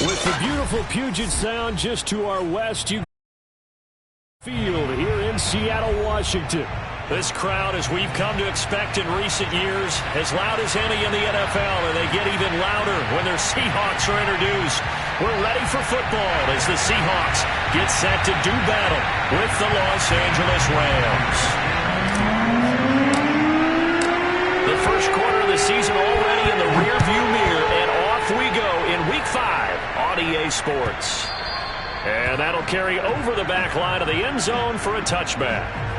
With the beautiful Puget Sound just to our west, you field here in Seattle, Washington. This crowd, as we've come to expect in recent years, as loud as any in the NFL, and they get even louder when their Seahawks are introduced. We're ready for football as the Seahawks get set to do battle with the Los Angeles Rams. The first quarter of the season already in the rearview mirror, and off we go in Week 5 on EA Sports. And that'll carry over the back line of the end zone for a touchback.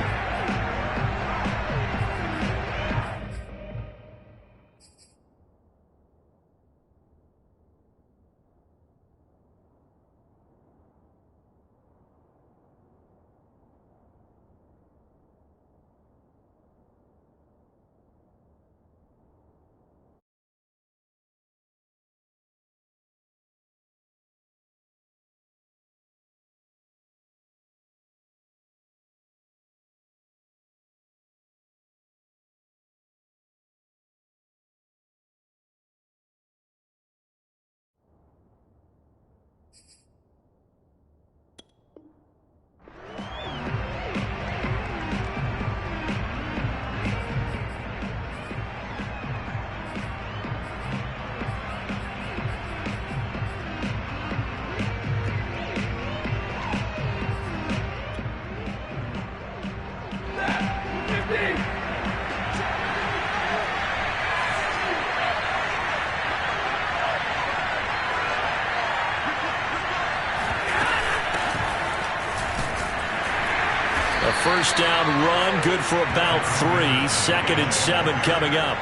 First down run, good for about 3. 2nd and 7 coming up.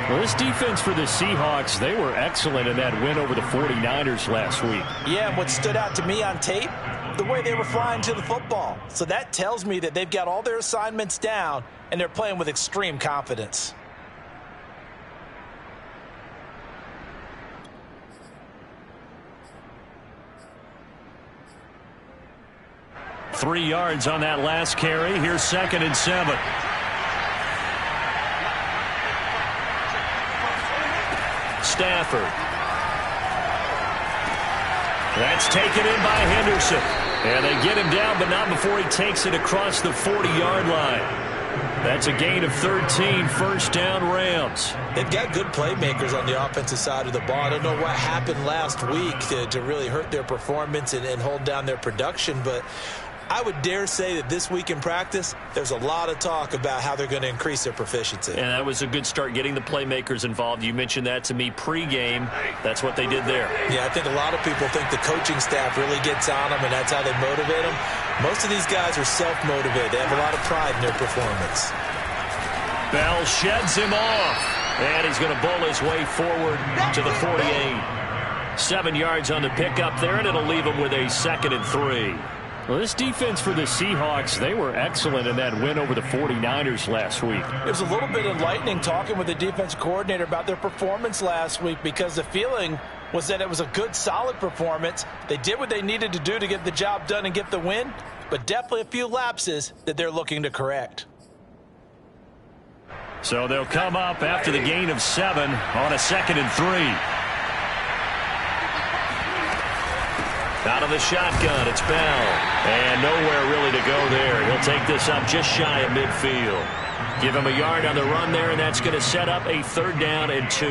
Well, this defense for the Seahawks, they were excellent in that win over the 49ers last week. Yeah, and what stood out to me on tape, the way they were flying to the football. So that tells me that they've got all their assignments down, and they're playing with extreme confidence. Three yards on that last carry. Here's 2nd and 7. Stafford. That's taken in by Henderson. And they get him down, but not before he takes it across the 40-yard line. That's a gain of 13, first down Rams. They've got good playmakers on the offensive side of the ball. I don't know what happened last week to really hurt their performance and hold down their production, but I would dare say that this week in practice, there's a lot of talk about how they're going to increase their proficiency. And that was a good start, getting the playmakers involved. You mentioned that to me pregame. That's what they did there. Yeah, I think a lot of people think the coaching staff really gets on them, and that's how they motivate them. Most of these guys are self-motivated. They have a lot of pride in their performance. Bell sheds him off, and he's going to bowl his way forward to the 48. 7 yards on the pickup there, and it'll leave him with a 2nd and 3. Well, this defense for the Seahawks, they were excellent in that win over the 49ers last week. It was a little bit enlightening talking with the defense coordinator about their performance last week, because the feeling was that it was a good, solid performance. They did what they needed to do to get the job done and get the win, but definitely a few lapses that they're looking to correct. So they'll come up after the gain of 7 on a 2nd and 3. Out of the shotgun, it's Bell. And nowhere really to go there. He'll take this up just shy of midfield. Give him a yard on the run there, and that's going to set up a 3rd down and 2.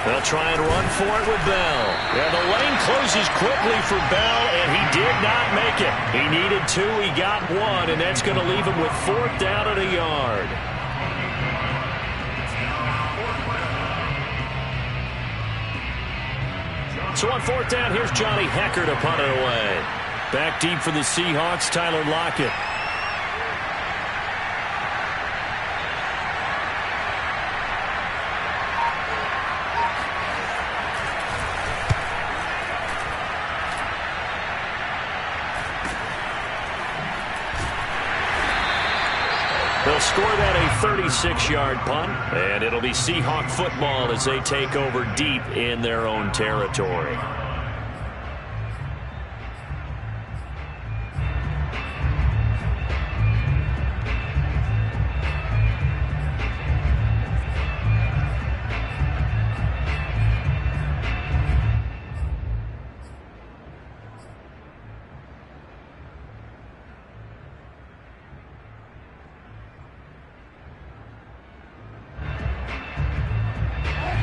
They'll try and run for it with Bell. Yeah, the lane closes quickly for Bell, and he did not make it. He needed 2, he got 1, and that's going to leave him with 4th down and a yard. So on fourth down, here's Johnny Hecker to punt it away. Back deep for the Seahawks, Tyler Lockett. They'll score that a 36-yard punt, and it'll be Seahawk football as they take over deep in their own territory.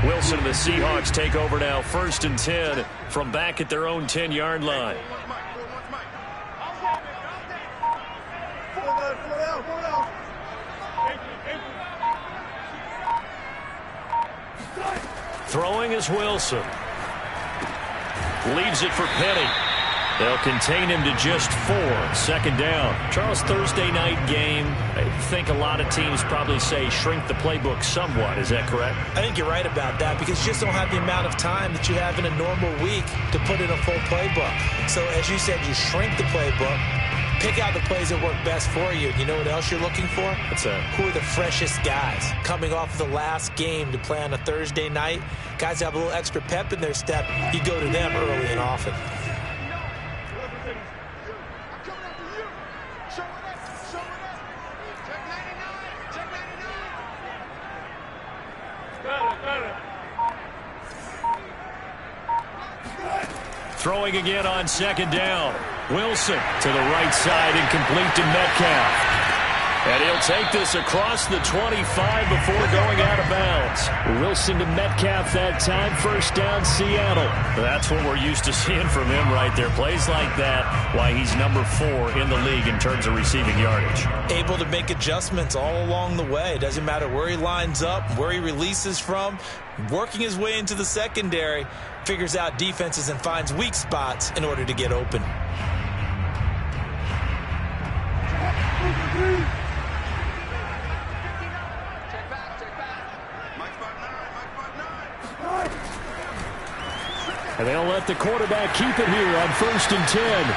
Wilson and the Seahawks take over now, 1st and 10 from back at their own 10-yard line. Throwing is Wilson. Leaves it for Penny. They'll contain him to just 4. 2nd down. Charles, Thursday night game. I think a lot of teams probably say shrink the playbook somewhat. Is that correct? I think you're right about that because you just don't have the amount of time that you have in a normal week to put in a full playbook. So as you said, you shrink the playbook, pick out the plays that work best for you. You know what else you're looking for? What's that? Who are the freshest guys coming off of the last game to play on a Thursday night? Guys that have a little extra pep in their step, you go to them early and often. Throwing again on 2nd down. Wilson to the right side, incomplete to Metcalf. And he'll take this across the 25 before going out of bounds. Wilson to Metcalf that time. 1st down, Seattle. That's what we're used to seeing from him right there. Plays like that, why he's number 4 in the league in terms of receiving yardage. Able to make adjustments all along the way. Doesn't matter where he lines up, where he releases from. Working his way into the secondary. Figures out defenses and finds weak spots in order to get open. And they'll let the quarterback keep it here on 1st and 10.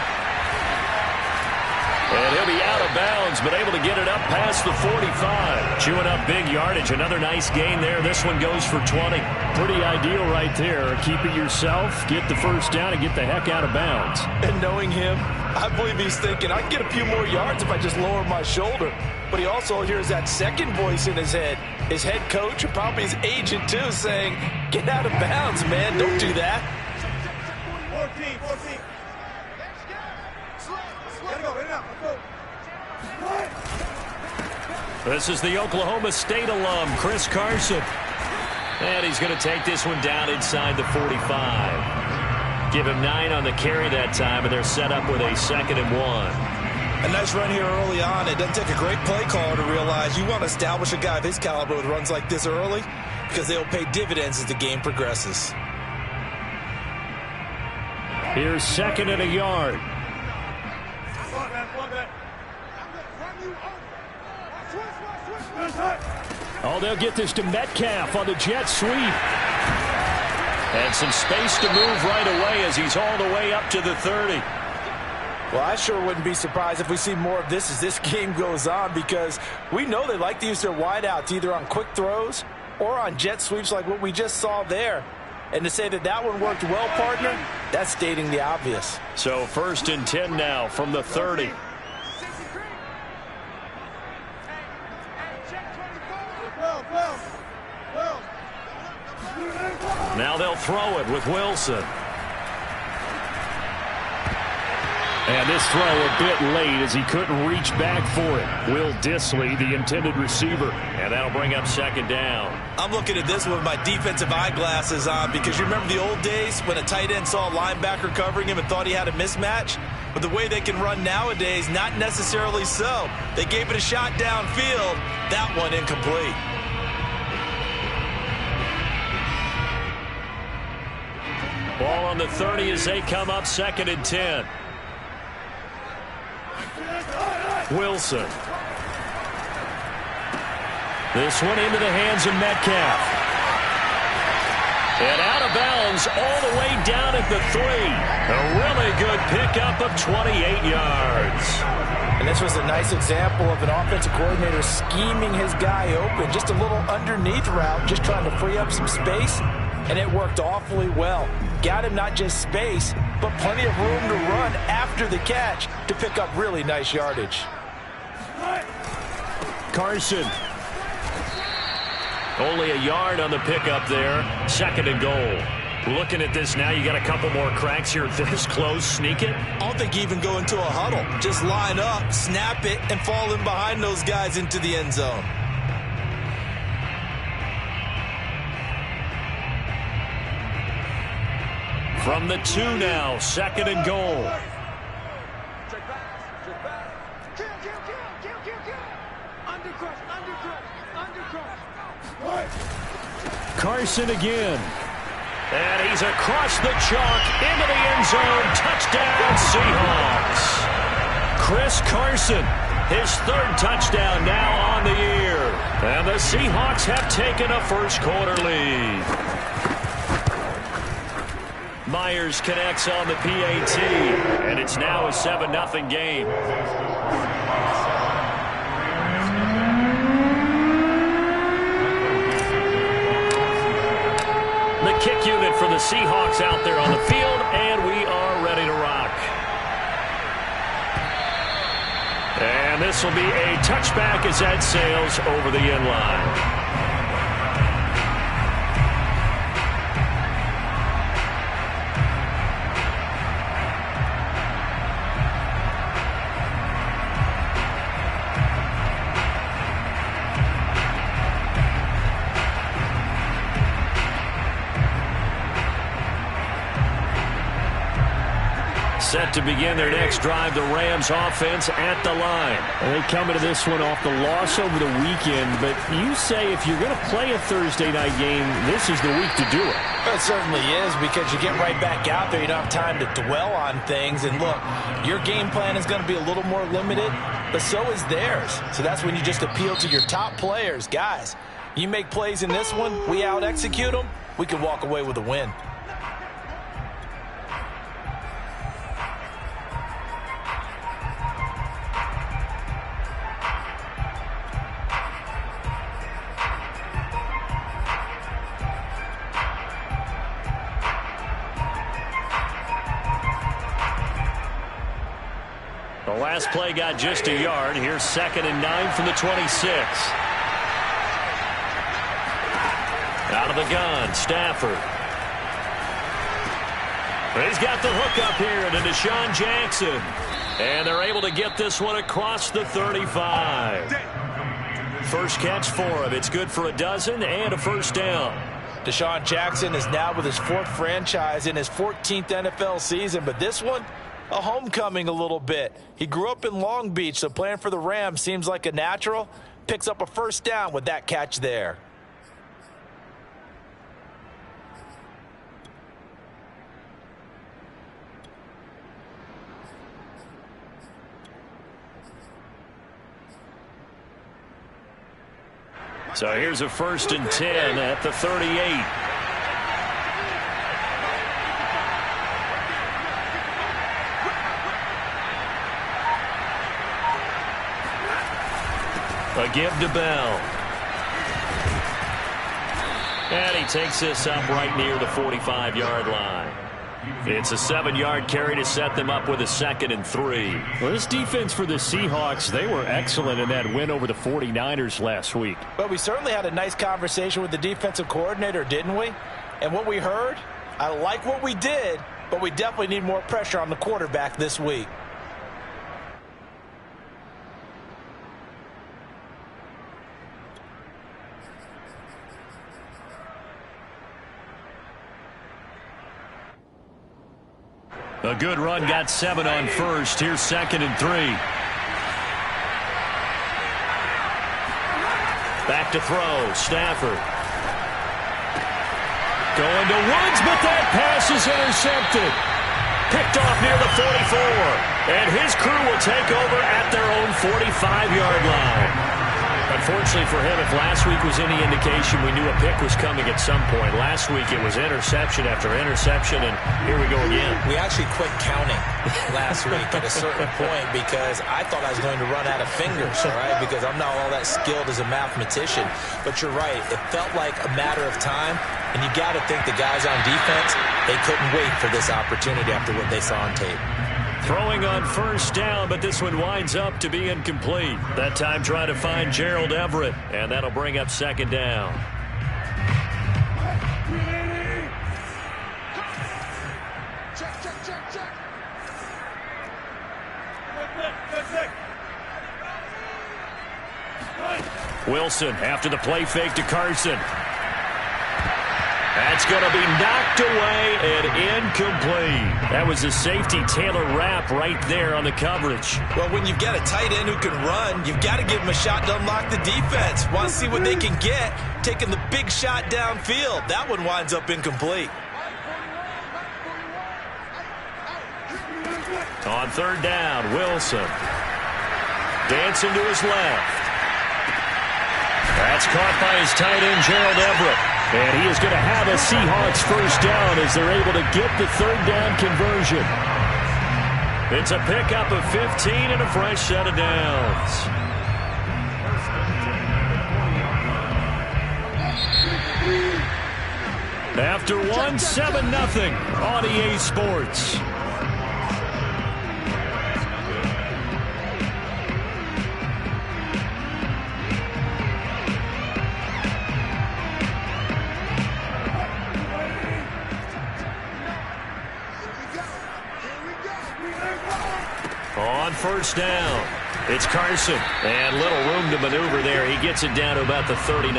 And he'll be out of bounds, but able to get it up past the 45. Chewing up big yardage. Another nice gain there. This one goes for 20. Pretty ideal right there. Keep it yourself, get the 1st down, and get the heck out of bounds. And knowing him, I believe he's thinking, I can get a few more yards if I just lower my shoulder. But he also hears that second voice in his head. His head coach, or probably his agent too, saying, get out of bounds, man. Don't do that. 14. This is the Oklahoma State alum, Chris Carson. And he's going to take this one down inside the 45. Give him 9 on the carry that time, and they're set up with a 2nd and 1. A nice run here early on. It doesn't take a great play caller to realize you want to establish a guy of his caliber with runs like this early because they'll pay dividends as the game progresses. Here's 2nd and a yard. Oh, they'll get this to Metcalf on the jet sweep. And some space to move right away as he's all the way up to the 30. Well, I sure wouldn't be surprised if we see more of this as this game goes on because we know they like to use their wideouts either on quick throws or on jet sweeps like what we just saw there. And to say that that one worked well, partner, that's stating the obvious. So 1st and 10 now from the 30. Now they'll throw it with Wilson. And this throw a bit late as he couldn't reach back for it. Will Dissly, the intended receiver. And that'll bring up 2nd down. I'm looking at this with my defensive eyeglasses on because you remember the old days when a tight end saw a linebacker covering him and thought he had a mismatch? But the way they can run nowadays, not necessarily so. They gave it a shot downfield. That one incomplete. Ball on the 30 as they come up 2nd and 10. Wilson. This one into the hands of Metcalf. And out of bounds all the way down at the 3. A really good pickup of 28 yards. And this was a nice example of an offensive coordinator scheming his guy open. Just a little underneath route, just trying to free up some space. And it worked awfully well. Got him not just space, but plenty of room to run after the catch to pick up really nice yardage. Carson. Only a yard on the pickup there. 2nd and goal. Looking at this now, you got a couple more cracks here this close. Sneak it. I don't think you even go into a huddle. Just line up, snap it, and fall in behind those guys into the end zone. From the 2 now, 2nd and goal. Carson again. And he's across the chalk into the end zone. Touchdown, Seahawks. Chris Carson, his 3rd touchdown now on the year. And the Seahawks have taken a first-quarter lead. Myers connects on the PAT, and it's now a 7-0 game. The kick unit for the Seahawks out there on the field, and we are ready to rock. And this will be a touchback as that sails over the end line. Set to begin their next drive, the Rams offense at the line. Well, they come into this one off the loss over the weekend, but you say if you're going to play a Thursday night game, this is the week to do it. Well, it certainly is, because you get right back out there. You don't have time to dwell on things. And look, your game plan is going to be a little more limited, but so is theirs. So that's when you just appeal to your top players. Guys, you make plays in this one, we out-execute them, we can walk away with a win. The last play got just a yard. Here's 2nd and 9 from the 26. Out of the gun, Stafford. He's got the hook up here to Deshaun Jackson. And they're able to get this one across the 35. First catch for him. It's good for a dozen and a first down. Deshaun Jackson is now with his 4th franchise in his 14th NFL season, but this one, a homecoming a little bit. He grew up in Long Beach, so playing for the Rams seems like a natural. Picks up a first down with that catch there. So here's a 1st and 10 at the 38. A give to Bell. And he takes this up right near the 45-yard line. It's a 7-yard carry to set them up with a 2nd and 3. Well, this defense for the Seahawks, they were excellent in that win over the 49ers last week. But we certainly had a nice conversation with the defensive coordinator, didn't we? And what we heard, I like what we did, but we definitely need more pressure on the quarterback this week. A good run, got 7 on first. Here's 2nd and 3. Back to throw, Stafford. Going to Woods, but that pass is intercepted. Picked off near the 44. And his crew will take over at their own 45-yard line. Unfortunately for him, if last week was any indication, we knew a pick was coming at some point. Last week it was interception after interception, and here we go again. We actually quit counting last week at a certain point because I thought I was going to run out of fingers, all right, because I'm not all that skilled as a mathematician. But you're right. It felt like a matter of time, and you got to think the guys on defense, they couldn't wait for this opportunity after what they saw on tape. Throwing on first down, but this one winds up to be incomplete. That time trying to find Gerald Everett, and that'll bring up second down. Wilson after the play fake to Carson. That's going to be knocked away and incomplete. That was a safety Taylor Rapp right there on the coverage. Well, when you've got a tight end who can run, you've got to give him a shot to unlock the defense. Want to see what they can get, taking the big shot downfield. That one winds up incomplete. On third down, Wilson. Dancing to his left. That's caught by his tight end, Gerald Everett. And he is going to have a Seahawks first down as they're able to get the third down conversion. It's a pickup of 15 and a fresh set of downs. After one, 7-0 on EA Sports. On first down, it's Carson. And little room to maneuver there. He gets it down to about the 39.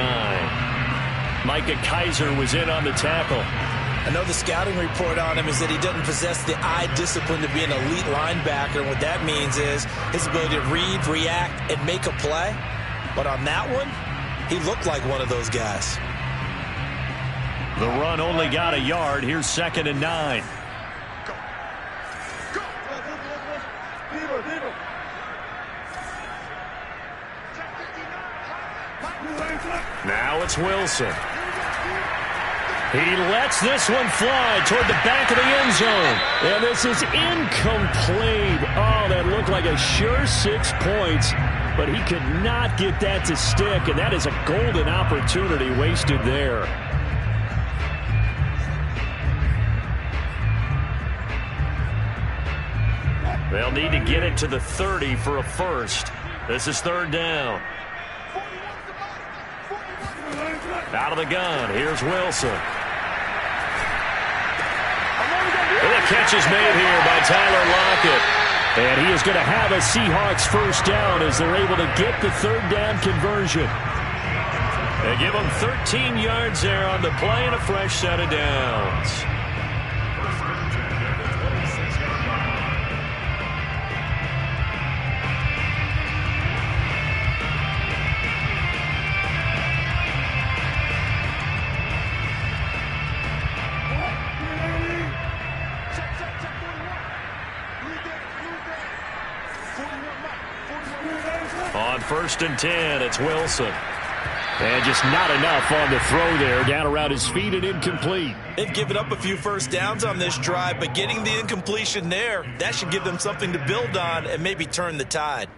Micah Kaiser was in on the tackle. I know the scouting report on him is that he doesn't possess the eye discipline to be an elite linebacker. And what that means is his ability to read, react, and make a play. But on that one, he looked like one of those guys. The run only got a yard. Here's 2nd and 9. Now it's Wilson. He lets this one fly toward the back of the end zone. And this is incomplete. Oh, that looked like a sure 6 points. But he could not get that to stick. And that is a golden opportunity wasted there. They'll need to get it to the 30 for a first. This is third down. Out of the gun, here's Wilson. And the catch is made here by Tyler Lockett. And he is going to have a Seahawks first down as they're able to get the third down conversion. They give him 13 yards there on the play and a fresh set of downs. On 1st and 10, it's Wilson. And just not enough on the throw there. Down around his feet and incomplete. They've given up a few first downs on this drive, but getting the incompletion there, that should give them something to build on and maybe turn the tide.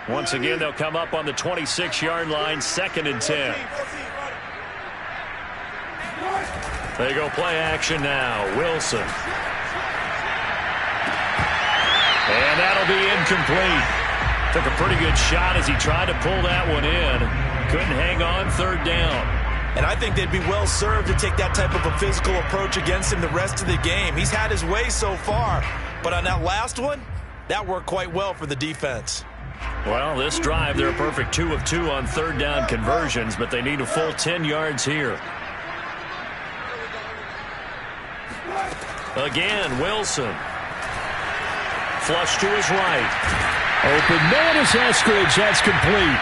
Once again, they'll come up on the 26-yard line, 2nd and 10. They go play action now. Wilson. And that'll be incomplete. Took a pretty good shot as he tried to pull that one in. Couldn't hang on third down. And I think they'd be well served to take that type of a physical approach against him the rest of the game. He's had his way so far. But on that last one, that worked quite well for the defense. Well, this drive, they're a perfect 2 of 2 on third down conversions, but they need a full 10 yards here. Again, Wilson. Flush to his right. Open man is Eskridge. That's complete.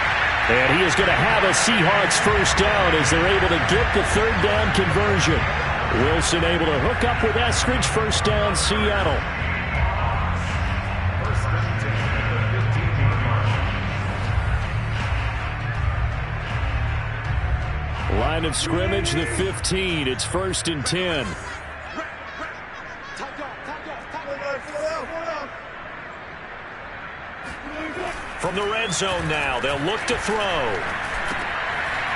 And he is going to have a Seahawks first down as they're able to get the third down conversion. Wilson able to hook up with Eskridge. First down, Seattle. Line of scrimmage, the 15. It's 1st and 10. From the red zone now, they'll look to throw.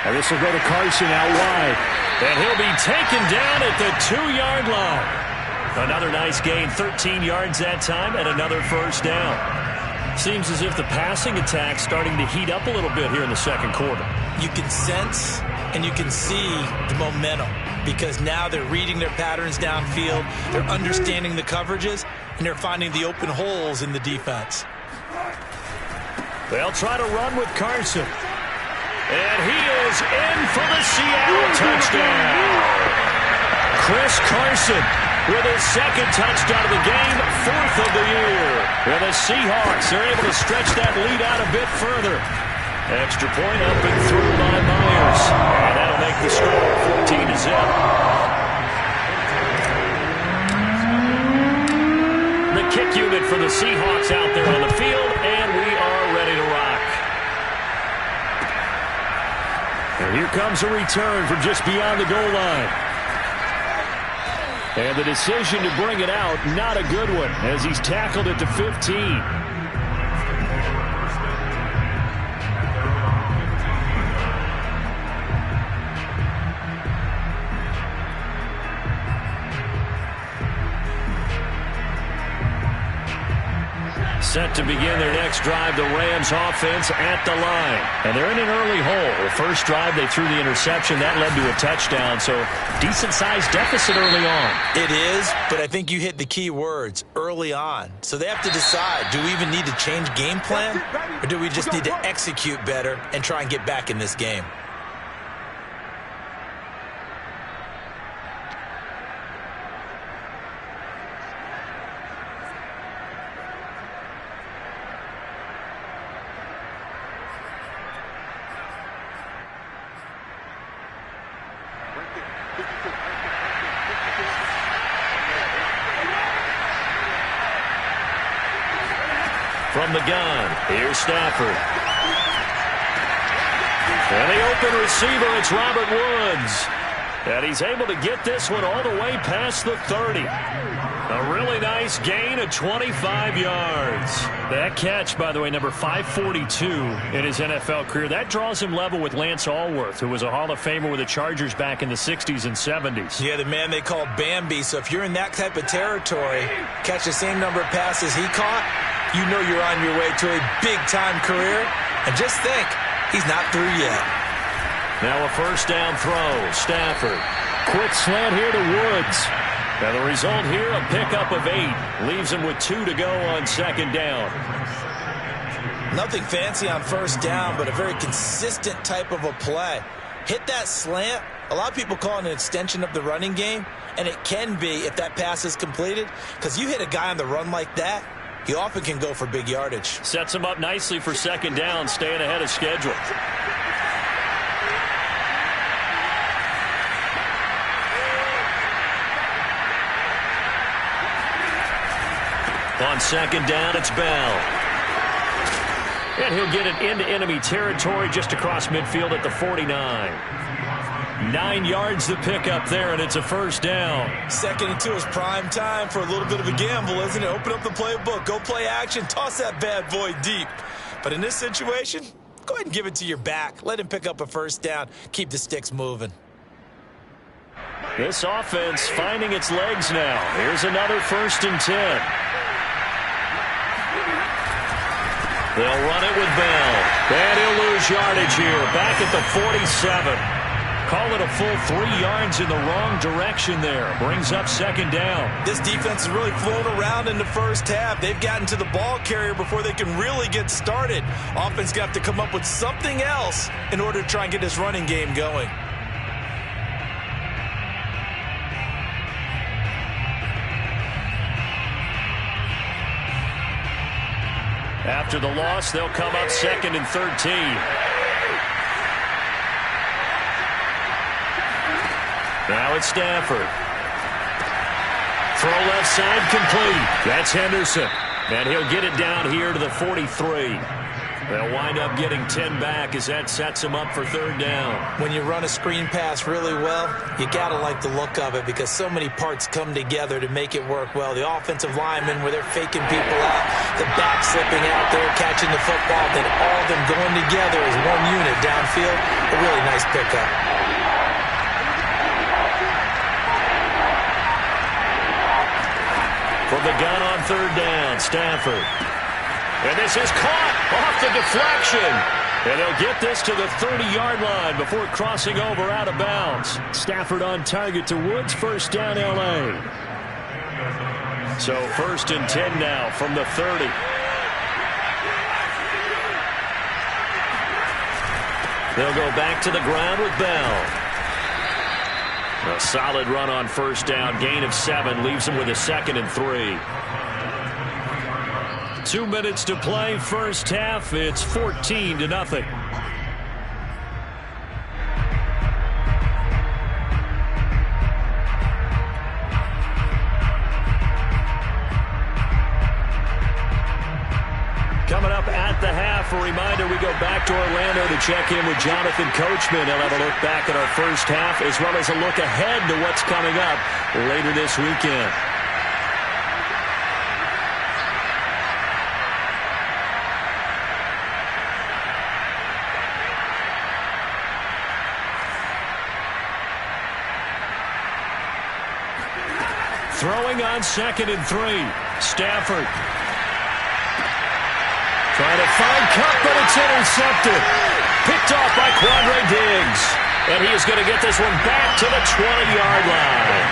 And this will go to Carson out wide. And he'll be taken down at the 2-yard line. Another nice gain, 13 yards that time, and another first down. Seems as if the passing attack's starting to heat up a little bit here in the second quarter. You can sense and you can see the momentum because now they're reading their patterns downfield, they're understanding the coverages, and they're finding the open holes in the defense. They'll try to run with Carson. And he is in for the Seattle touchdown. Chris Carson with his second touchdown of the game, 4th of the year. And the Seahawks are able to stretch that lead out a bit further. Extra point up and through by Myers. And that'll make the score 14-0. The kick unit for the Seahawks out there on the field, and we are ready to rock. And here comes a return from just beyond the goal line. And the decision to bring it out, not a good one, as he's tackled at the 15. Set to begin their next drive, the Rams offense at the line. And they're in an early hole. The first drive, they threw the interception. That led to a touchdown, so decent-sized deficit early on. It is, but I think you hit the key words, early on. So they have to decide, do we even need to change game plan, or do we just need to execute better and try and get back in this game? From the gun, here's Stafford. And the open receiver, it's Robert Woods. And he's able to get this one all the way past the 30. A really nice gain of 25 yards. That catch, by the way, number 542 in his NFL career. That draws him level with Lance Allworth, who was a Hall of Famer with the Chargers back in the 60s and 70s. Yeah, the man they called Bambi. So if you're in that type of territory, catch the same number of passes he caught, you know you're on your way to a big-time career. And just think, he's not through yet. Now a first down throw. Stafford. Quick slant here to Woods. Now the result here, a pickup of 8. Leaves him with 2 to go on second down. Nothing fancy on first down, but a very consistent type of a play. Hit that slant. A lot of people call it an extension of the running game, and it can be if that pass is completed, because you hit a guy on the run like that, he often can go for big yardage. Sets him up nicely for second down, staying ahead of schedule. On second down, it's Bell. And he'll get it into enemy territory just across midfield at the 49. 9 yards the pickup there, and it's a first down. 2nd and 2 is prime time for a little bit of a gamble, isn't it? Open up the playbook, go play action, toss that bad boy deep. But in this situation, go ahead and give it to your back. Let him pick up a first down. Keep the sticks moving. This offense finding its legs now. Here's another 1st and 10. They'll run it with Bell. And he'll lose yardage here. Back at the 47. Call it a full 3 yards in the wrong direction there. Brings up second down. This defense has really flown around in the first half. They've gotten to the ball carrier before they can really get started. Offense got to come up with something else in order to try and get this running game going. After the loss, they'll come up 2nd and 13. Now it's Stafford. Throw left side complete. That's Henderson. And he'll get it down here to the 43. They'll wind up getting 10 back as that sets them up for 3rd down. When you run a screen pass really well, you got to like the look of it because so many parts come together to make it work well. The offensive linemen, where they're faking people out, the back slipping out there, catching the football, then all of them going together as one unit downfield. A really nice pickup. From the gun on 3rd down, Stafford. And this is caught off the deflection. And they'll get this to the 30-yard line before crossing over out of bounds. Stafford on target to Woods. 1st down, L.A. So 1st and 10 now from the 30. They'll go back to the ground with Bell. A solid run on 1st down. Gain of 7 leaves them with a 2nd and 3. 2 minutes to play, 1st half. It's 14-0. Coming up at the half, a reminder, we go back to Orlando to check in with Jonathan Coachman. He'll have a look back at our 1st half as well as a look ahead to what's coming up later this weekend. Throwing on 2nd and 3. Stafford. Trying to find Cup, but it's intercepted. Picked off by Quandre Diggs. And he is going to get this one back to the 20-yard line.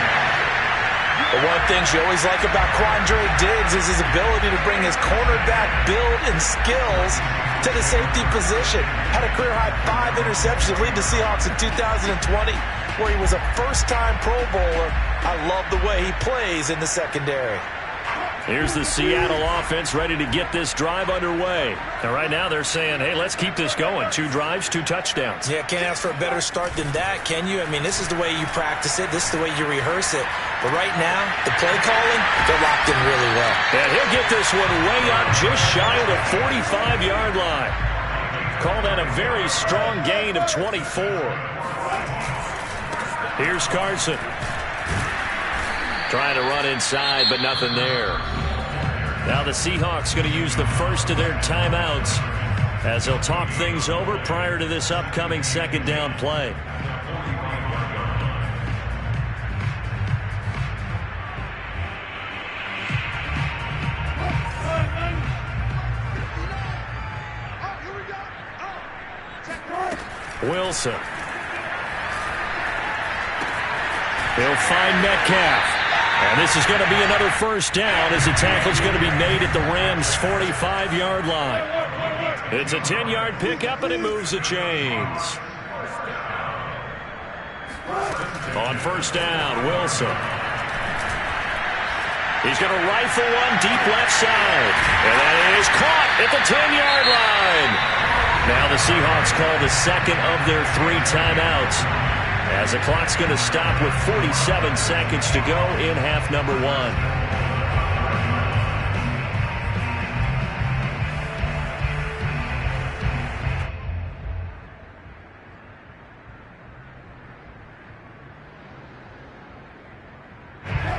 But one of the things you always like about Quandre Diggs is his ability to bring his cornerback build and skills to the safety position. Had a career-high 5 interceptions to lead the Seahawks in 2020, where he was a first-time Pro Bowler. I love the way he plays in the secondary. Here's the Seattle offense ready to get this drive underway. And right now they're saying, hey, let's keep this going. 2 drives, 2 touchdowns. Yeah, can't ask for a better start than that, can you? I mean, this is the way you practice it. This is the way you rehearse it. But right now, the play calling, they're locked in really well. And he'll get this one way up just shy of the 45-yard line. Call that a very strong gain of 24. Here's Carson. Trying to run inside, but nothing there. Now the Seahawks going to use the first of their timeouts as they'll talk things over prior to this upcoming 2nd down play. Wilson. He'll find Metcalf. And this is going to be another 1st down as the tackle's going to be made at the Rams' 45-yard line. It's a 10-yard pickup, and it moves the chains. On 1st down, Wilson. He's going to rifle one deep left side. And that is caught at the 10-yard line. Now the Seahawks call the 2nd of their 3 timeouts, as the clock's going to stop with 47 seconds to go in half number 1.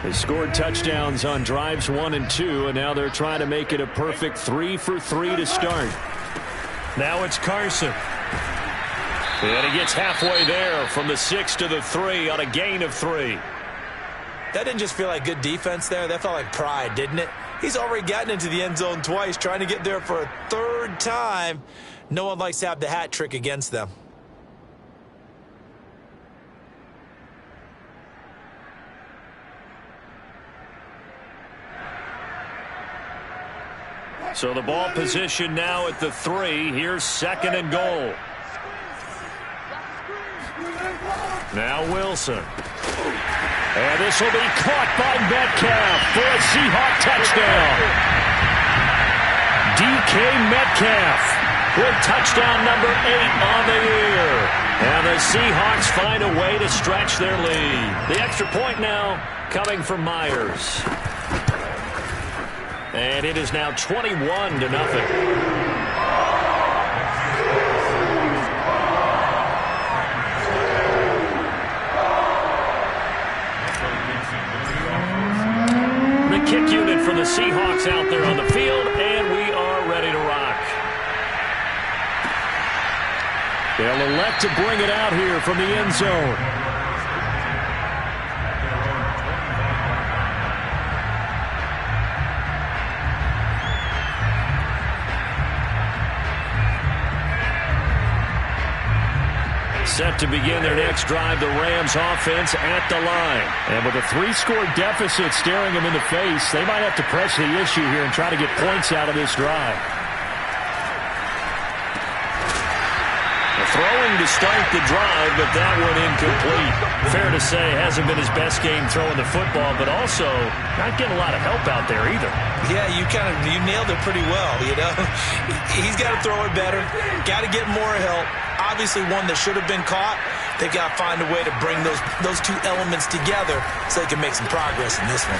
They scored touchdowns on drives 1 and 2, and now they're trying to make it a perfect 3 for 3 to start. Now it's Carson. And he gets halfway there from the 6 to the 3 on a gain of 3. That didn't just feel like good defense there. That felt like pride, didn't it? He's already gotten into the end zone twice, trying to get there for a 3rd time. No one likes to have the hat trick against them. So the ball position now at the 3. Here's 2nd and goal. Now Wilson. And this will be caught by Metcalf for a Seahawk touchdown. DK Metcalf with touchdown number 8 on the year. And the Seahawks find a way to stretch their lead. The extra point now coming from Myers. And it is now 21-0. Kick unit for the Seahawks out there on the field, and we are ready to rock. They'll elect to bring it out here from the end zone. Set to begin their next drive, the Rams offense at the line. And with a 3-score deficit staring them in the face, they might have to press the issue here and try to get points out of this drive. Throwing to start the drive, but that one incomplete. Fair to say, hasn't been his best game throwing the football, but also not getting a lot of help out there either. Yeah, you nailed it pretty well, you know. He's got to throw it better, got to get more help. Obviously one that should have been caught. They've got to find a way to bring those two elements together so they can make some progress in this one.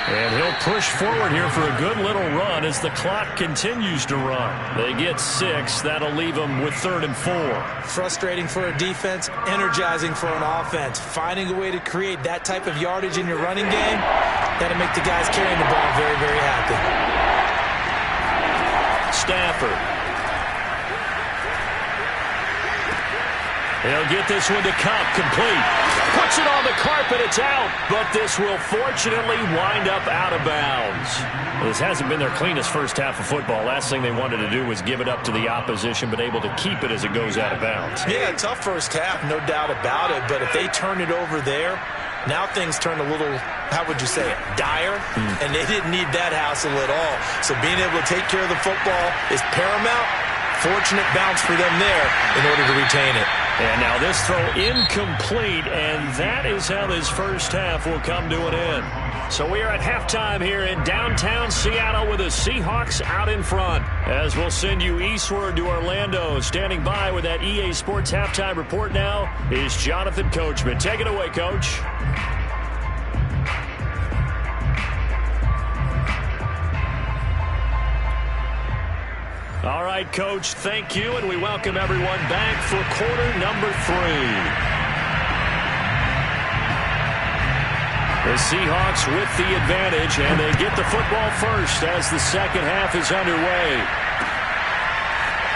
And he'll push forward here for a good little run as the clock continues to run. They get 6. That'll leave them with 3rd and 4. Frustrating for a defense, energizing for an offense. Finding a way to create that type of yardage in your running game, that'll make the guys carrying the ball very, very happy. Stafford. He'll get this one to Cup, complete. Puts it on the carpet, it's out. But this will fortunately wind up out of bounds. This hasn't been their cleanest first half of football. Last thing they wanted to do was give it up to the opposition, but able to keep it as it goes out of bounds. Yeah, tough first half, no doubt about it. But if they turn it over there, now things turn a little, how would you say it, dire? And they didn't need that hassle at all. So being able to take care of the football is paramount. Fortunate bounce for them there in order to retain it. And now this throw incomplete, and that is how this first half will come to an end. So we are at halftime here in downtown Seattle with the Seahawks out in front. As we'll send you eastward to Orlando. Standing by with that EA Sports halftime report now is Jonathan Coachman. Take it away, Coach. All right, Coach, thank you, and we welcome everyone back for quarter number 3. The Seahawks with the advantage, and they get the football first as the second half is underway.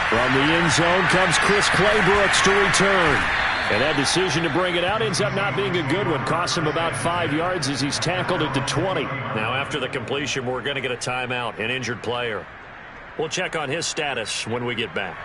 From the end zone comes Chris Claybrooks to return. And that decision to bring it out ends up not being a good one. Costs him about 5 yards as he's tackled it to 20. Now, after the completion, we're going to get a timeout, an injured player. We'll check on his status when we get back.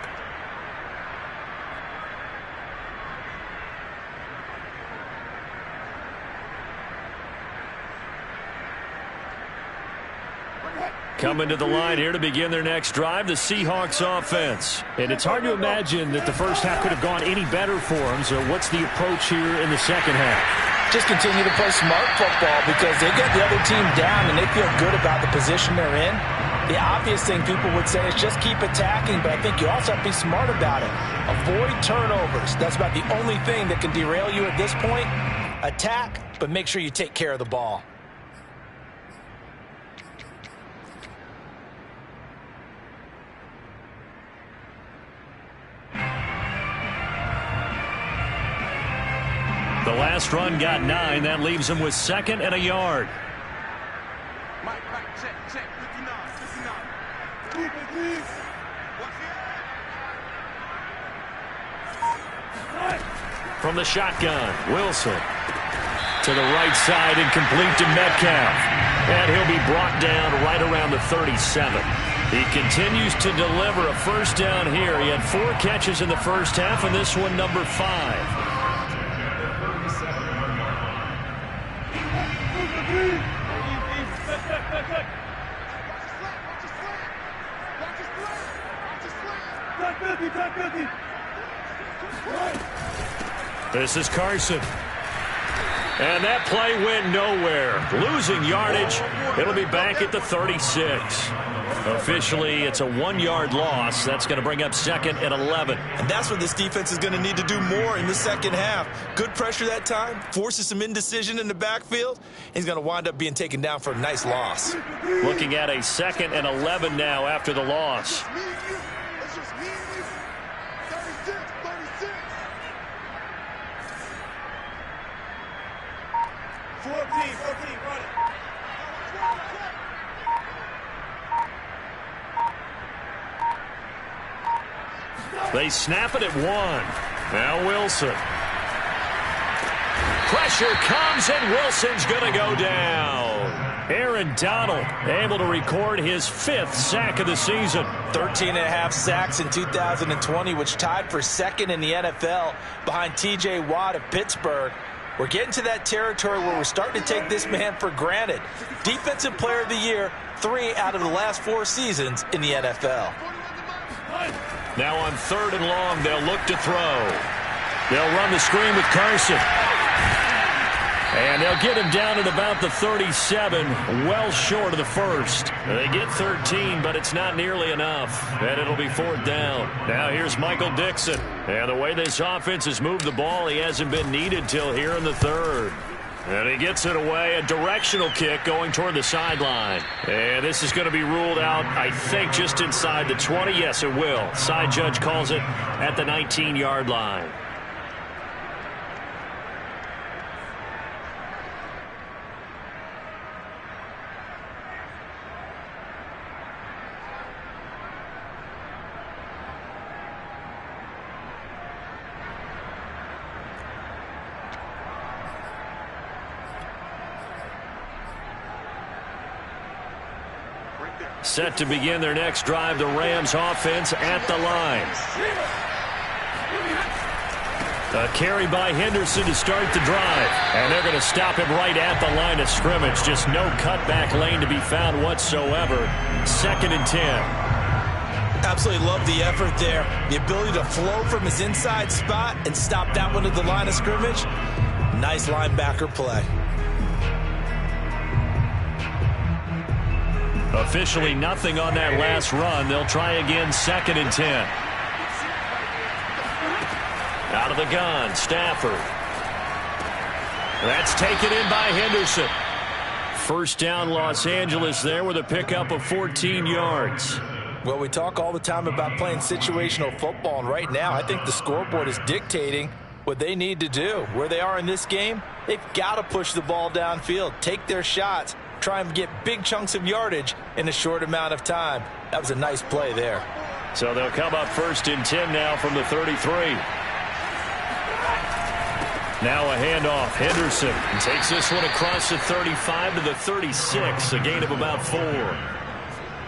Coming to the line here to begin their next drive, the Seahawks offense. And it's hard to imagine that the first half could have gone any better for them. So what's the approach here in the second half? Just continue to play smart football because they get the other team down and they feel good about the position they're in. The obvious thing people would say is just keep attacking, but I think you also have to be smart about it. Avoid turnovers. That's about the only thing that can derail you at this point. Attack, but make sure you take care of the ball. The last run got 9. That leaves him with 2nd and a yard. From the shotgun, Wilson to the right side and complete to Metcalf. And he'll be brought down right around the 37. He continues to deliver a first down here. He had 4 catches in the first half, and this one number 5. This is Carson. And that play went nowhere. Losing yardage. It'll be back at the 36. Officially, it's a 1-yard loss. That's going to bring up 2nd and 11. And that's what this defense is going to need to do more in the second half. Good pressure that time, forces some indecision in the backfield. He's going to wind up being taken down for a nice loss. Looking at a 2nd and 11 now after the loss. 14, run it. They snap it at 1. Now Wilson. Pressure comes, and Wilson's going to go down. Aaron Donald able to record his 5th sack of the season. 13.5 sacks in 2020, which tied for 2nd in the NFL behind T.J. Watt of Pittsburgh. We're getting to that territory where we're starting to take this man for granted. Defensive Player of the Year, 3 out of the last 4 seasons in the NFL. Now on 3rd and long, they'll look to throw. They'll run the screen with Carson. And they'll get him down at about the 37, well short of the 1st. They get 13, but it's not nearly enough. And it'll be 4th down. Now here's Michael Dixon. And the way this offense has moved the ball, he hasn't been needed till here in the 3rd. And he gets it away, a directional kick going toward the sideline. And this is going to be ruled out, I think, just inside the 20. Yes, it will. Side judge calls it at the 19-yard line. Set to begin their next drive, the Rams offense at the line. A carry by Henderson to start the drive. And they're going to stop him right at the line of scrimmage. Just no cutback lane to be found whatsoever. 2nd and 10. Absolutely love the effort there. The ability to flow from his inside spot and stop that one at the line of scrimmage. Nice linebacker play. Officially nothing on that last run. They'll try again, 2nd and 10. Out of the gun, Stafford. That's taken in by Henderson. 1st down, Los Angeles there with a pickup of 14 yards. Well, we talk all the time about playing situational football, and right now I think the scoreboard is dictating what they need to do. Where they are in this game, they've got to push the ball downfield, take their shots, try and get big chunks of yardage in a short amount of time. That was a nice play there. So they'll come up 1st and 10 now from the 33. Now a handoff. Henderson takes this one across the 35 to the 36, a gain of about 4.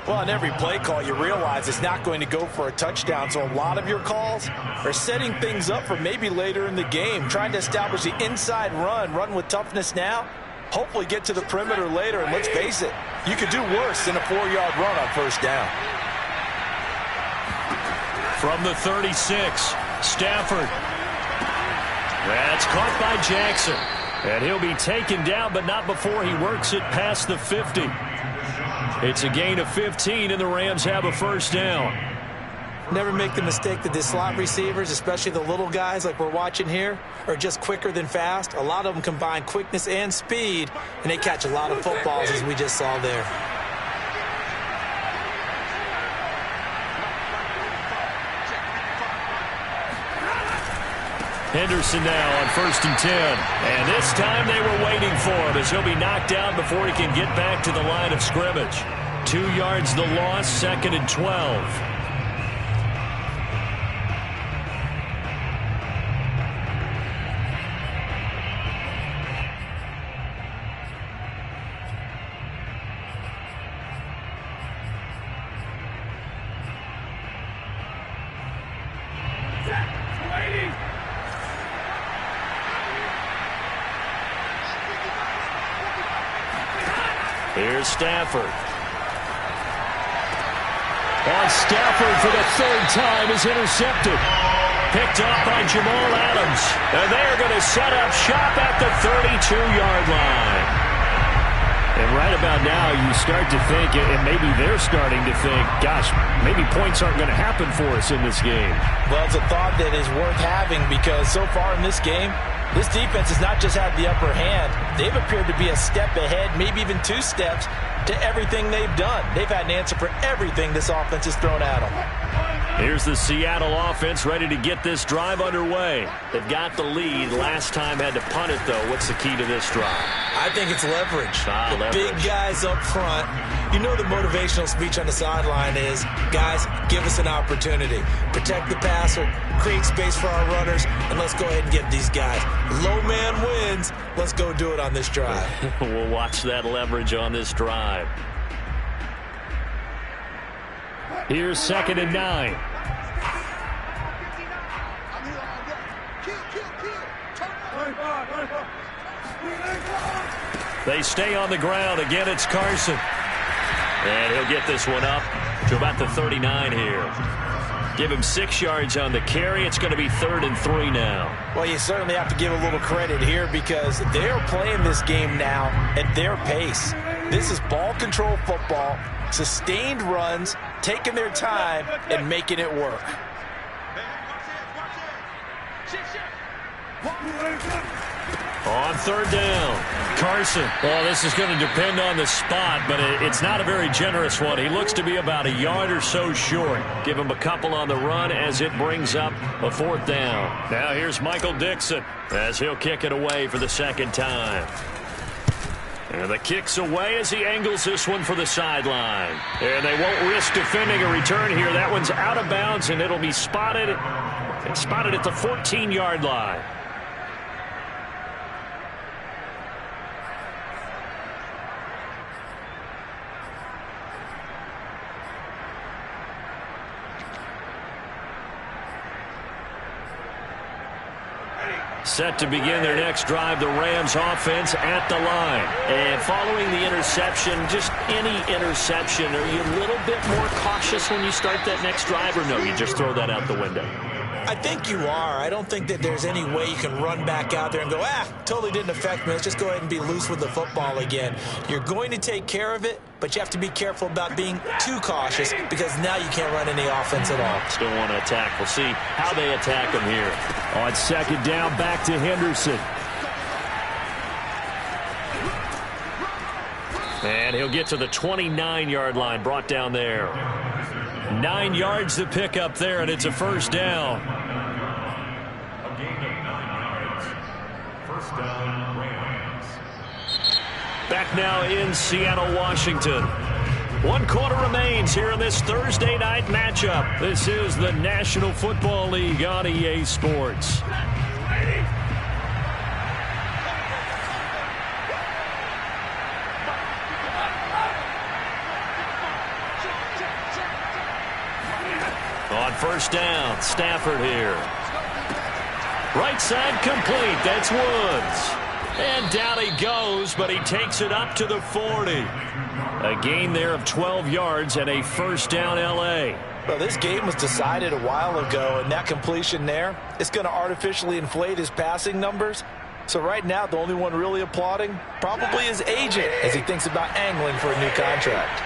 Well, on every play call, you realize it's not going to go for a touchdown, so a lot of your calls are setting things up for maybe later in the game, trying to establish the inside run with toughness now, hopefully get to the perimeter later, and let's face it, you could do worse than a 4-yard run on 1st down. From the 36, Stafford. That's caught by Jackson. And he'll be taken down, but not before he works it past the 50. It's a gain of 15, and the Rams have a 1st down. Never make the mistake that the slot receivers, especially the little guys like we're watching here, are just quicker than fast. A lot of them combine quickness and speed, and they catch a lot of footballs, as we just saw there. Henderson now on 1st and 10. And this time they were waiting for him as he'll be knocked down before he can get back to the line of scrimmage. 2 yards the loss, 2nd and 12. Here's Stafford. And Stafford for the 3rd time is intercepted. picked off by Jamal Adams. And they're going to set up shop at the 32-yard line. And right about now, you start to think, and maybe they're starting to think, gosh, maybe points aren't going to happen for us in this game. Well, it's a thought that is worth having because so far in this game, this defense has not just had the upper hand. They've appeared to be a step ahead, maybe even 2 steps to everything they've done. They've had an answer for everything this offense has thrown at them. Here's the Seattle offense ready to get this drive underway. They've got the lead. Last time had to punt it, though. What's the key to this drive? I think it's leverage. Leverage. Big guys up front. You know the motivational speech on the sideline is, guys, give us an opportunity. Protect the passer, create space for our runners, and let's go ahead and get these guys. Low man wins. Let's go do it on this drive. We'll watch that leverage on this drive. Here's 2nd and 9. They stay on the ground. Again, it's Carson. And he'll get this one up to about the 39 here. Give him 6 yards on the carry. It's going to be 3rd and 3 now. Well, you certainly have to give a little credit here because they're playing this game now at their pace. This is ball control football, sustained runs, taking their time, and making it work. On 3rd down, Carson. Well, this is going to depend on the spot, but it's not a very generous one. He looks to be about a yard or so short. Give him a couple on the run as it brings up a 4th down. Now here's Michael Dixon as he'll kick it away for the 2nd time. And the kick's away as he angles this one for the sideline. And they won't risk defending a return here. That one's out of bounds, and it'll be spotted at the 14-yard line. Set to begin their next drive, the Rams offense at the line. And following the interception, just any interception, are you a little bit more cautious when you start that next drive, or no, you just throw that out the window? I think you are. I don't think that there's any way you can run back out there and go, totally didn't affect me. Let's just go ahead and be loose with the football again. You're going to take care of it, but you have to be careful about being too cautious because now you can't run any offense at all. Still want to attack. We'll see how they attack him here. On 2nd down, back to Henderson. And he'll get to the 29-yard line, brought down there. 9 yards to pick up there, and it's a 1st down. A gain of 9 yards. 1st down, Rams. Back now in Seattle, Washington. 1 quarter remains here in this Thursday night matchup. This is the National Football League on EA Sports. On 1st down, Stafford here. Right side complete. That's Woods. And down he goes, but he takes it up to the 40. A gain there of 12 yards and a 1st down L.A. Well, this game was decided a while ago, and that completion there is going to artificially inflate his passing numbers. So right now, the only one really applauding probably his agent as he thinks about angling for a new contract.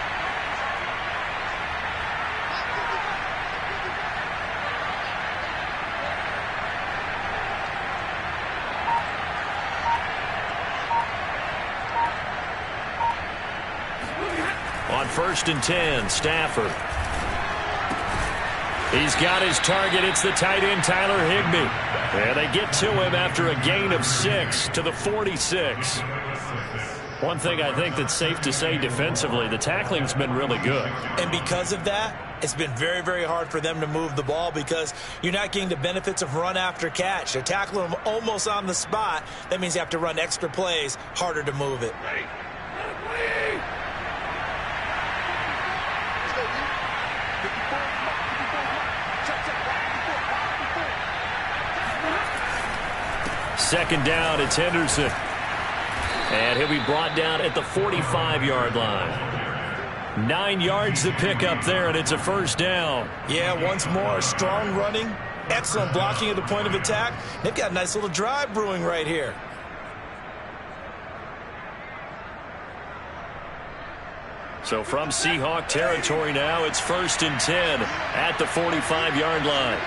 On 1st and 10, Stafford. He's got his target. It's the tight end, Tyler Higbee. And they get to him after a gain of 6 to the 46. One thing I think that's safe to say defensively, the tackling's been really good. And because of that, it's been very, very hard for them to move the ball because you're not getting the benefits of run after catch. They're tackling them almost on the spot. That means you have to run extra plays, harder to move it. Second down, it's Henderson. And he'll be brought down at the 45-yard line. 9 yards to pick up there, and it's a 1st down. Yeah, once more, strong running, Excellent blocking at the point of attack. They've got a nice little drive brewing right here. So from Seahawk territory now, it's 1st and 10 at the 45-yard line.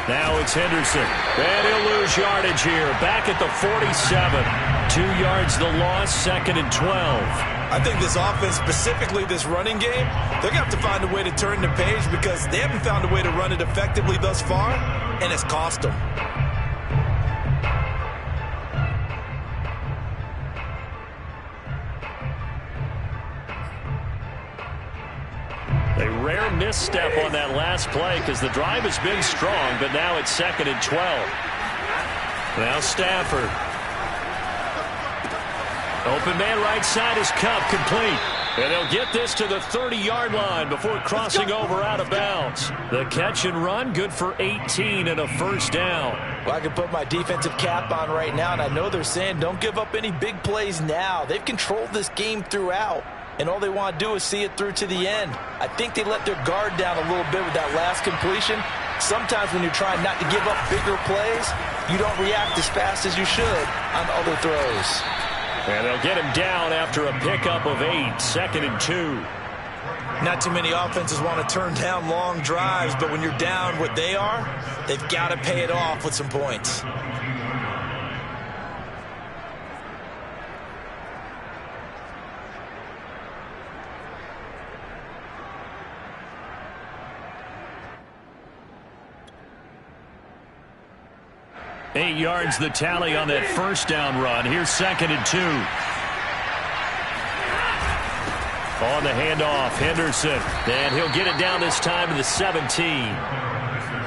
Now it's Henderson. And he'll lose yardage here. Back at the 47. 2 yards the loss, 2nd and 12. I think this offense, specifically this running game, they're going to have to find a way to turn the page because they haven't found a way to run it effectively thus far, and it's cost them. A rare misstep on that last play because the drive has been strong, but now it's 2nd and 12. Now Stafford. Open man right side is Cup, complete. And they'll get this to the 30-yard line before crossing over out of bounds. The catch and run, good for 18 and a 1st down. Well, I can put my defensive cap on right now, and I know they're saying don't give up any big plays now. They've controlled this game throughout, and all they want to do is see it through to the end. I think they let their guard down a little bit with that last completion. Sometimes when you're trying not to give up bigger plays, you don't react as fast as you should on other throws. And they'll get him down after a pickup of 8, 2nd and 2. Not too many offenses want to turn down long drives, but when you're down what they are, they've got to pay it off with some points. Eight yards the tally on that 1st down run. Here's 2nd and 2. On the handoff, Henderson. And he'll get it down this time to the 17.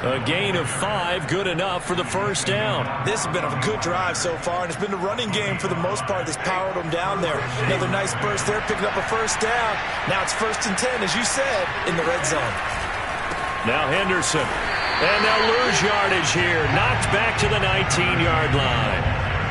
A gain of 5, good enough for the 1st down. This has been a good drive so far, and it's been the running game for the most part that's powered them down there. Another nice burst there, picking up a 1st down. Now it's 1st and 10, as you said, in the red zone. Now Henderson. And they'll lose yardage here. Knocked back to the 19-yard line.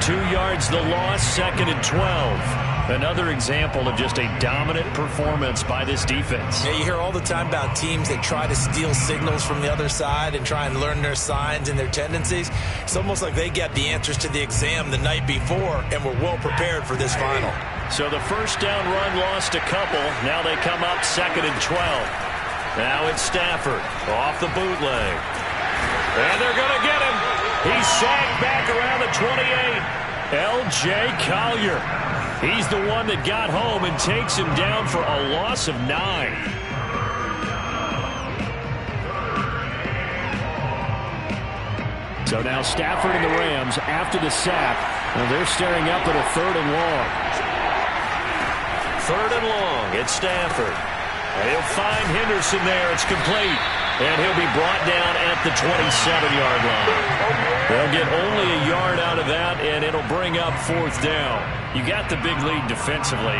2 yards the loss, 2nd and 12. Another example of just a dominant performance by this defense. Yeah, you hear all the time about teams that try to steal signals from the other side and try and learn their signs and their tendencies. It's almost like they got the answers to the exam the night before and were well prepared for this final. So the 1st down run lost a couple. Now they come up 2nd and 12. Now it's Stafford off the bootleg. And they're going to get him. He's sagged back around the 28. L.J. Collier. He's the one that got home and takes him down for a loss of 9. So now Stafford and the Rams after the sack. And they're staring up at a 3rd and long. 3rd and long. It's Stafford. And he'll find Henderson there. It's complete. And he'll be brought down at the 27-yard line. They'll get only a yard out of that, and it'll bring up 4th down. You got the big lead defensively.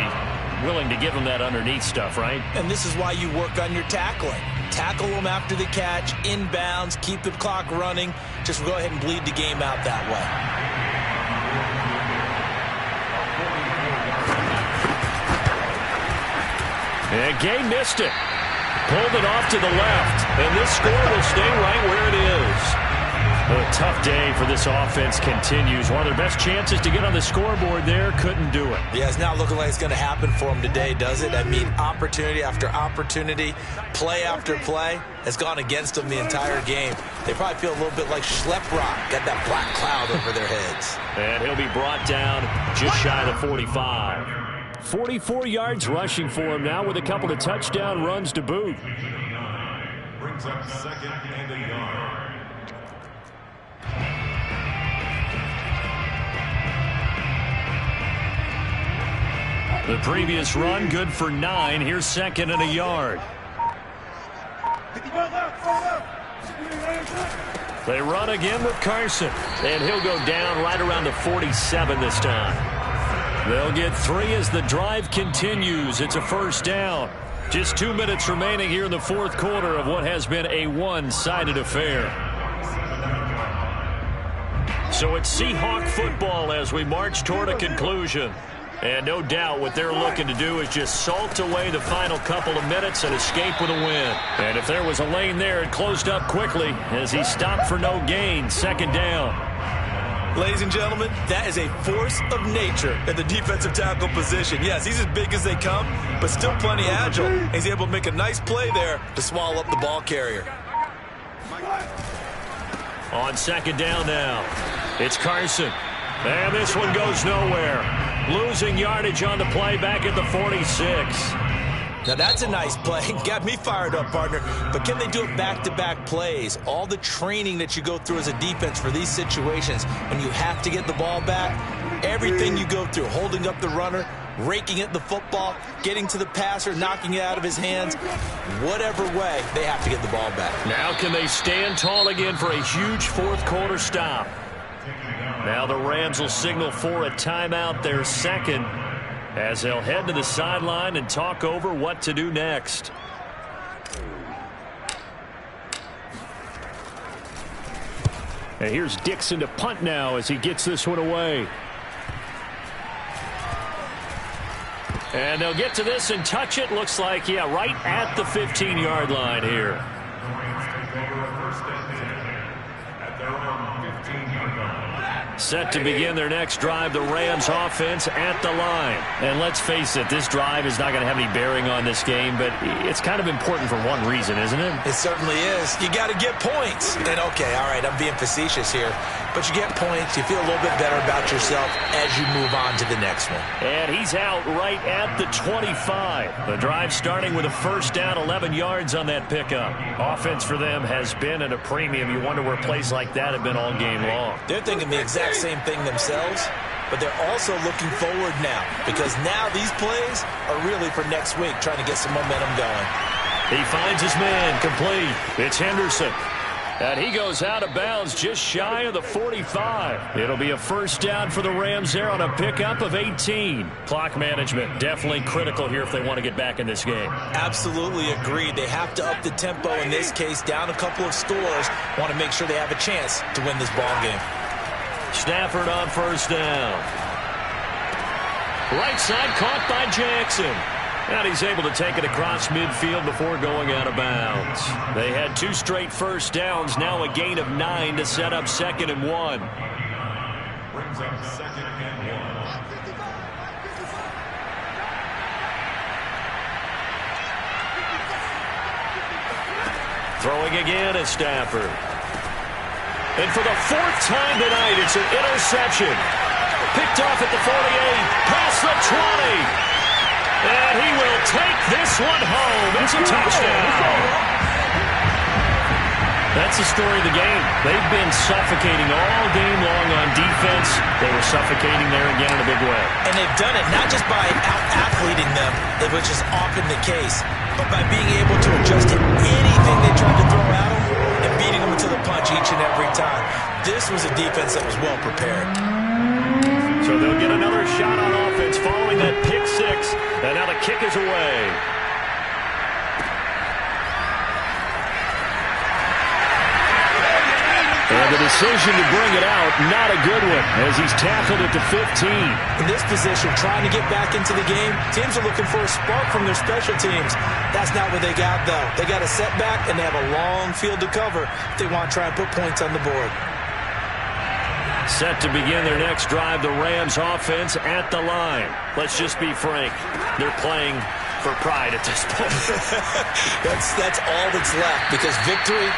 Willing to give them that underneath stuff, right? And this is why you work on your tackling. Tackle them after the catch, inbounds, keep the clock running. Just go ahead and bleed the game out that way. And Gay missed it. Pulled it off to the left. And this score will stay right where it is. A tough day for this offense continues. One of their best chances to get on the scoreboard there, couldn't do it. Yeah, it's not looking like it's going to happen for them today, does it? I mean, opportunity after opportunity, play after play has gone against them the entire game. They probably feel a little bit like Schlepp-Rock, got that black cloud over their heads. And he'll be brought down just shy of 45. 44 yards rushing for him now with a couple of touchdown runs to boot. Brings up 2nd and a yard. The previous run good for 9. Here's 2nd and a yard. They run again with Carson. And he'll go down right around the 47 this time. They'll get 3 as the drive continues. It's a 1st down. Just 2 minutes remaining here in the 4th quarter of what has been a one-sided affair. So it's Seahawk football as we march toward a conclusion. And no doubt what they're looking to do is just salt away the final couple of minutes and escape with a win. And if there was a lane there, it closed up quickly as he stopped for no gain. Second down. Ladies and gentlemen, that is a force of nature in the defensive tackle position. Yes, he's as big as they come, but still plenty agile. He's able to make a nice play there to swallow up the ball carrier. On second down now, it's Carson. And this one goes nowhere. Losing yardage on the play back at the 46. Now that's a nice play. Got me fired up, partner. But can they do it back-to-back plays? All the training that you go through as a defense for these situations, when you have to get the ball back, everything you go through, holding up the runner, raking at the football, getting to the passer, knocking it out of his hands, whatever way, they have to get the ball back. Now can they stand tall again for a huge fourth quarter stop? Now the Rams will signal for a timeout, their second, as they'll head to the sideline and talk over what to do next. And here's Dixon to punt now as he gets this one away. And they'll get to this and touch it. Looks like, yeah, right at the 15-yard line here. Set to begin their next drive, the Rams offense at the line. And let's face it, this drive is not going to have any bearing on this game, but it's kind of important for one reason, isn't it? It certainly is. You got to get points. And okay, all right, I'm being facetious here, but you get points, you feel a little bit better about yourself as you move on to the next one. And he's out right at the 25. The drive starting with a first down, 11 yards on that pickup. Offense for them has been at a premium. You wonder where plays like that have been all game long. They're thinking the exact same thing themselves, but they're also looking forward now, because now these plays are really for next week, trying to get some momentum going. He finds his man, complete. It's Henderson. And he goes out of bounds just shy of the 45. It'll be a first down for the Rams there on a pickup of 18. Clock management definitely critical here if they want to get back in this game. Absolutely agreed. They have to up the tempo in this case, down a couple of scores. Want to make sure they have a chance to win this ball game. Stafford on first down. Right side caught by Jackson. And he's able to take it across midfield before going out of bounds. They had 2 straight first downs, now a gain of 9 to set up 2nd and 1. Brings up 2nd and 1. Throwing again is Stafford. And for the 4th time tonight, it's an interception. Picked off at the 48, past the 20. And he will take this one home. It's a touchdown. That's the story of the game. They've been suffocating all game long on defense. They were suffocating there again in a big way. And they've done it not just by out-athleting them, which is often the case, but by being able to adjust to anything they tried to throw at them and beating them to the punch each and every time. This was a defense that was well prepared. So they'll get another shot on offense following that pick 6. And now the kick is away. And the decision to bring it out, not a good one, as he's tackled at the 15. In this position, trying to get back into the game, teams are looking for a spark from their special teams. That's not what they got, though. They got a setback, and they have a long field to cover if they want to try and put points on the board. Set to begin their next drive, the Rams offense at the line. Let's just be frank. They're playing for pride at this point. That's all that's left, because victory,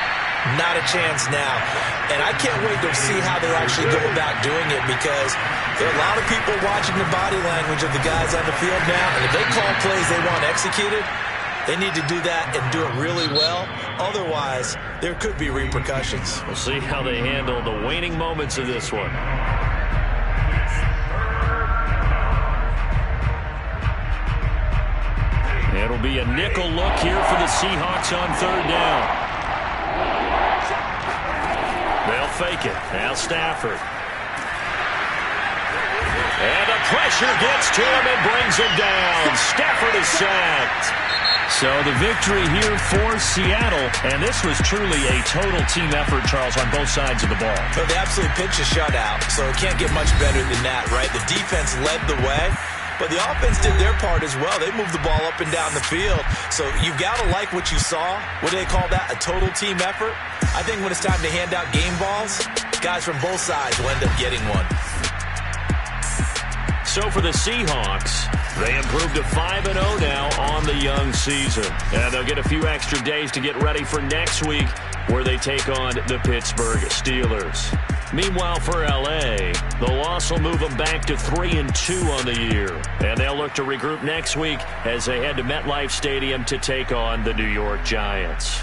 not a chance now. And I can't wait to see how they actually go about doing it, because there are a lot of people watching the body language of the guys on the field now, and if they call plays they want executed, they need to do that and do it really well. Otherwise, there could be repercussions. We'll see how they handle the waning moments of this one. It'll be a nickel look here for the Seahawks on 3rd down. They'll fake it. Now Stafford. And the pressure gets to him and brings him down. Stafford is sacked. So the victory here for Seattle, and this was truly a total team effort, Charles, on both sides of the ball. Well, they absolutely pitched a shutout, so it can't get much better than that, right? The defense led the way, but the offense did their part as well. They moved the ball up and down the field. So you've got to like what you saw. What do they call that? A total team effort? I think when it's time to hand out game balls, guys from both sides will end up getting one. So for the Seahawks, they improved to 5-0 now on the young season. And they'll get a few extra days to get ready for next week, where they take on the Pittsburgh Steelers. Meanwhile, for L.A., the loss will move them back to 3-2 on the year. And they'll look to regroup next week as they head to MetLife Stadium to take on the New York Giants.